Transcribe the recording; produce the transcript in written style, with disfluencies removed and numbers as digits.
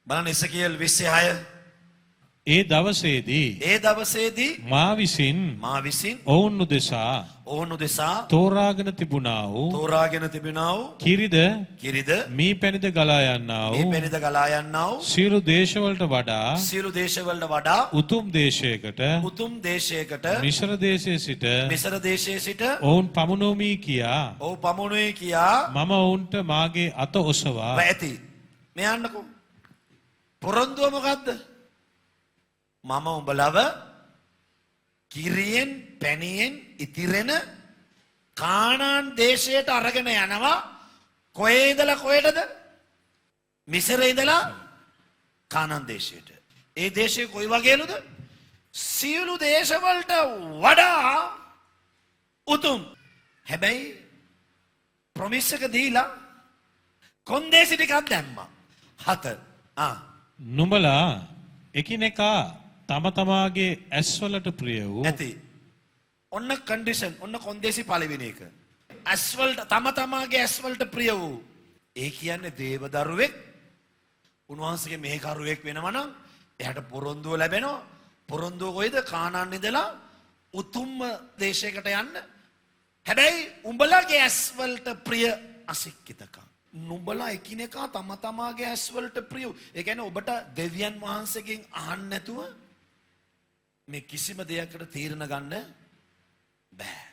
බලන්න එසකියල් 26. ඒ දවසේදී මා විසින් ඔවුන් උදෙසා තෝරාගෙන තිබුණා වූ කිරිද මී පැණිද ගලා යන්නා වූ සියලු දේශවලට වඩා උතුම් දේශයකට මිශ්‍ර දේශයේ සිට ඔවුන් පමුණුමි කියා මම ඔවුන්ට මාගේ අත ඔසවා ඇති. මේ යන්නකෝ. පොරොන්දුව මොකද්ද? මම උඹලව කිරියෙන් පැණියෙන් ඉතිරෙන කානාන් දේශයට අරගෙන යනවා. කොහේ ඉඳලා කොහෙටද? මිසරේ ඉඳලා කානාන් දේශයට. ඒ දේශය කොයි වගේලුද? සියලු දේශවලට වඩා උතුම්. හැබැයි ප්‍රොමිස් එක දීලා කොන්දේසි ටිකක් දැම්මා. 7. නුඹලා එකිනෙකා තම තමාගේ ඇස්වලට ප්‍රිය වූ ඇති. ඔන්න කන්ඩිෂන්. ඔන්න කොන්දේසි පළවෙනි එක. ඇස්වලට තම තමාගේ ඇස්වලට ප්‍රිය වූ. ඒ කියන්නේ දේව දරුවෙක් උන්වහන්සේගේ මෙහෙකරුවෙක් වෙනවා නම් එයාට පොරොන්දුව ලැබෙනවා. පොරොන්දුව කොයිද? කානාන් ඉඳලා උතුම්ම දේශයකට යන්න. හැබැයි උඹලගේ ඇස්වලට ප්‍රිය අසික්කිතකම්. නුඹලා එකිනෙකා තම තමාගේ ඇස්වලට ප්‍රිය. ඒ කියන්නේ ඔබට දෙවියන් වහන්සේගෙන් අහන්න නැතුව මේ කිසිම දෙයකට තීරණ ගන්න බෑ.